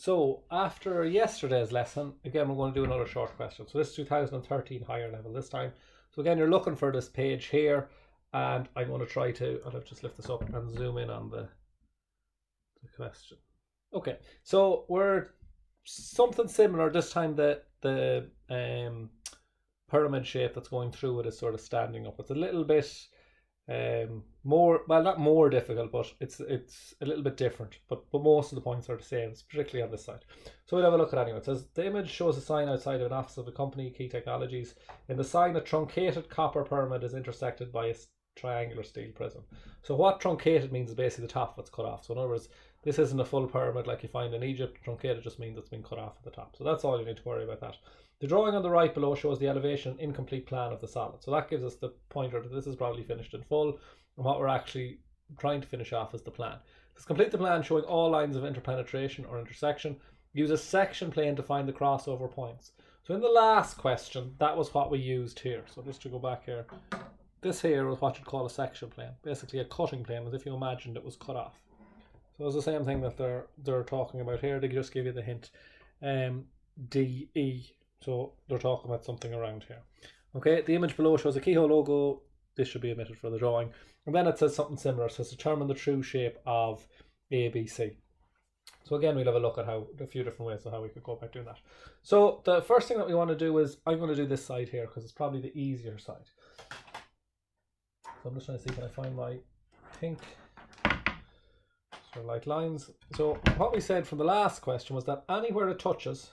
So after yesterday's lesson, again, we're going to do another short question. So this is 2013 higher level this time. So again, you're looking for this page here, and I'm going to try to, I'll just lift this up and zoom in on the question. Okay, so we're something similar. This time the pyramid shape that's going through it is sort of standing up. It's a little bit more, well, not more difficult, but it's a little bit different, but most of the points are the same, particularly on this side. So we'll have a look at it anyway. It says the image shows a sign outside of an office of a company, Key Technologies. In the sign, a truncated copper pyramid is intersected by a triangular steel prism. So what truncated means is basically the top of it's cut off. So in other words, this isn't a full pyramid like you find in Egypt. Truncated just means it's been cut off at the top. So that's all you need to worry about that. The drawing on the right below shows the elevation incomplete plan of the solid. So that gives us the pointer that this is probably finished in full. And what we're actually trying to finish off is the plan. Let's complete the plan showing all lines of interpenetration or intersection. Use a section plane to find the crossover points. So in the last question, that was what we used here. So just to go back here, this here was what you'd call a section plane. Basically a cutting plane, as if you imagined it was cut off. So it's the same thing that they're talking about here. They just give you the hint. DE. So they're talking about something around here. Okay, the image below shows a keyhole logo. This should be omitted for the drawing. And then it says something similar. It says determine the true shape of ABC. So again, we'll have a look at how a few different ways of how we could go about doing that. So the first thing that we want to do is, I'm going to do this side here because it's probably the easier side. So I'm just trying to see, can I find my pink light lines. So what we said from the last question was that anywhere it touches,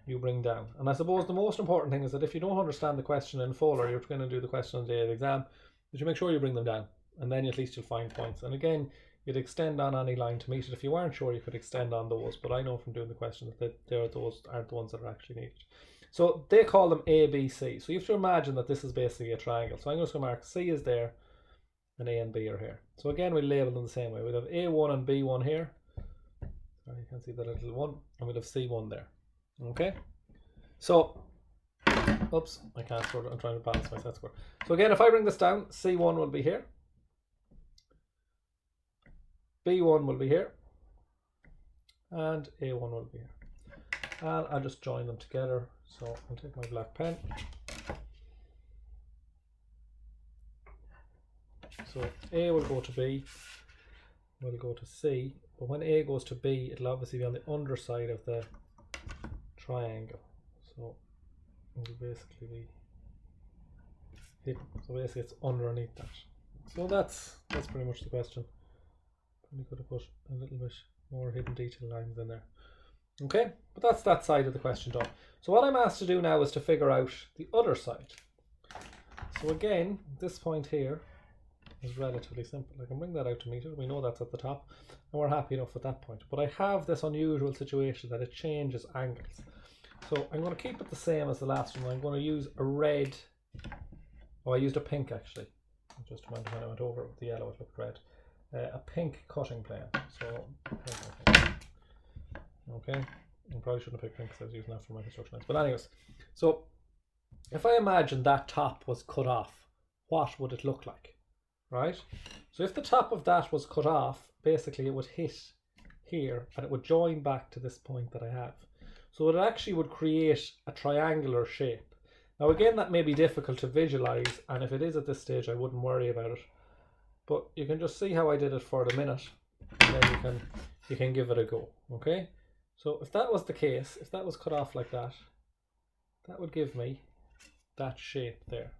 you bring down. And I suppose the most important thing is that if you don't understand the question in full, or you're going to do the question on the day of the exam, that you make sure you bring them down, and then at least you'll find points. And again, you'd extend on any line to meet it. If you weren't sure, you could extend on those, but I know from doing the question that those aren't the ones that are actually needed. So they call them A, B, C. So you have to imagine that this is basically a triangle. So I'm just going to mark C is there, and A and B are here. So again, we label them the same way. We'll have A1 and B1 here. Sorry, you can't see that little one. And we'll have C1 there. Okay. So, oops, I can't sort it. I'm trying to balance my set square. So again, if I bring this down, C1 will be here. B1 will be here. And A1 will be here. And I'll just join them together. So I'll take my black pen. So A will go to B, will go to C, but when A goes to B, it'll obviously be on the underside of the triangle. So it'll basically be hidden. So basically it's underneath that. So that's pretty much the question. Probably could have put a little bit more hidden detail lines in there. Okay, but that's that side of the question done. So what I'm asked to do now is to figure out the other side. So again, this point here is relatively simple. I can bring that out to meet it. We know that's at the top, and we're happy enough with that point. But I have this unusual situation that it changes angles. So I'm going to keep it the same as the last one. I'm going to use a red. Oh, I used a pink actually. Just when I went over it with the yellow, it looked red. A pink cutting plane. So, okay. I probably shouldn't have picked pink because I was using that for my construction lines. But anyways, so if I imagine that top was cut off, what would it look like? Right? So if the top of that was cut off, basically it would hit here and it would join back to this point that I have. So it actually would create a triangular shape. Now again, that may be difficult to visualize, and if it is at this stage, I wouldn't worry about it. But you can just see how I did it for the minute, and then you can give it a go. Okay? So if that was the case, if that was cut off like that, that would give me that shape there.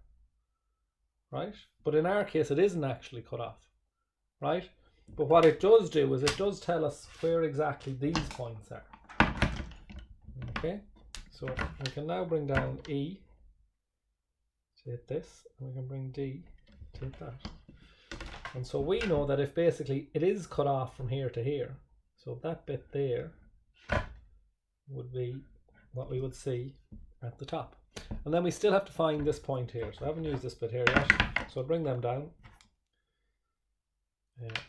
Right? But in our case, it isn't actually cut off, right? But what it does do is it does tell us where exactly these points are. Okay, so we can now bring down E to hit this, and we can bring D to hit that. And so we know that if basically it is cut off from here to here, so that bit there would be what we would see at the top. And then we still have to find this point here. So I haven't used this bit here yet. So I'll bring them down.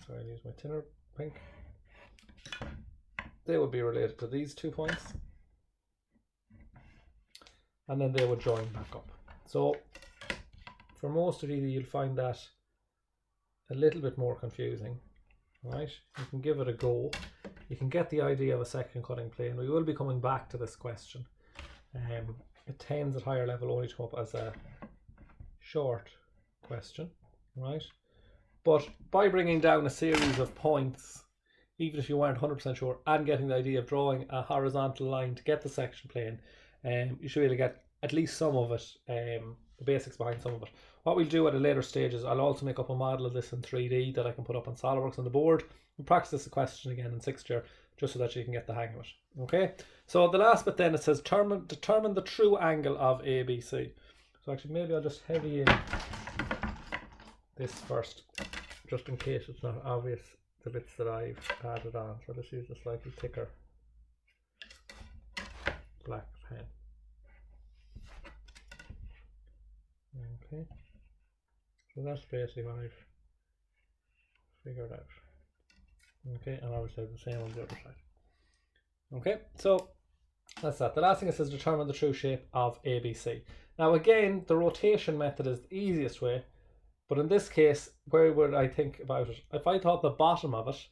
So I'll use my thinner pink. They would be related to these 2 points. And then they would join back up. So for most of you, you'll find that a little bit more confusing. Right? You can give it a go. you can get the idea of a section cutting plane. We will be coming back to this question. It tends at higher level only to come up as a short question, right? But by bringing down a series of points, even if you weren't 100% sure, and getting the idea of drawing a horizontal line to get the section plane, you should be able to get at least some of it, the basics behind some of it. What we'll do at a later stage is I'll also make up a model of this in 3D that I can put up on SolidWorks on the board. We'll practice the question again in 6th year, just so that you can get the hang of it. Okay, so the last bit then, it says determine the true angle of ABC. So actually maybe I'll just heavy in this first, just in case it's not obvious, the bits that I've added on. So let's use a slightly thicker black pen. Okay, so that's basically what I've figured out. Okay, and obviously the same on the other side. Okay, so that's that. The last thing it says determine the true shape of ABC. Now again, the rotation method is the easiest way, but in this case, where would I think about it? If I thought the bottom of it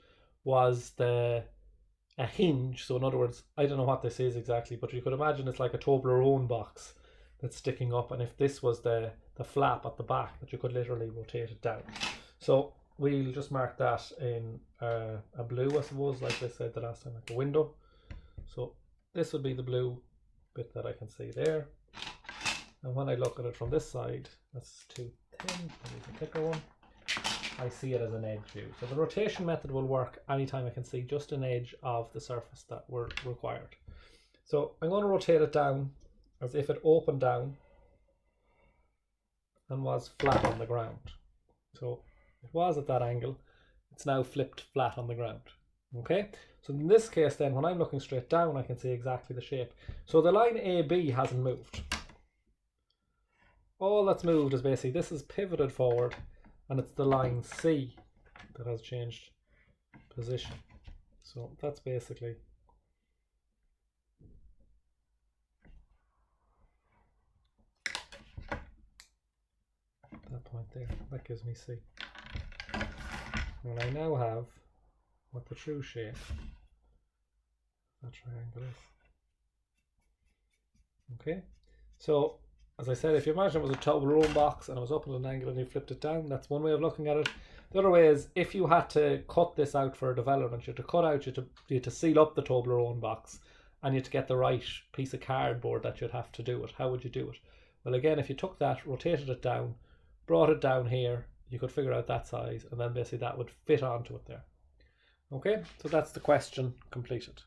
was a hinge, so in other words, I don't know what this is exactly, but you could imagine it's like a Toblerone box that's sticking up, and if this was the flap at the back, that you could literally rotate it down. So we'll just mark that in a blue, I suppose, like I said the last time, like a window. So this would be the blue bit that I can see there. And when I look at it from this side, that's too thin, I need a thicker one, I see it as an edge view. So the rotation method will work anytime I can see just an edge of the surface that were required. So I'm going to rotate it down as if it opened down and was flat on the ground. So it was at that angle, it's now flipped flat on the ground. Okay, so in this case then, when I'm looking straight down, I can see exactly the shape. So the line AB hasn't moved. All that's moved is basically this is pivoted forward, and it's the line C that has changed position. So that's basically that point there. That gives me C. And I now have what the true shape of that triangle is. Okay, so as I said, if you imagine it was a Toblerone box and it was up at an angle and you flipped it down, that's one way of looking at it. The other way is if you had to cut this out for a development, you had to cut out, you had to seal up the Toblerone box, and you had to get the right piece of cardboard that you'd have to do it. How would you do it? Well, again, if you took that, rotated it down, brought it down here, you could figure out that size, and then basically that would fit onto it there. Okay, so that's the question completed.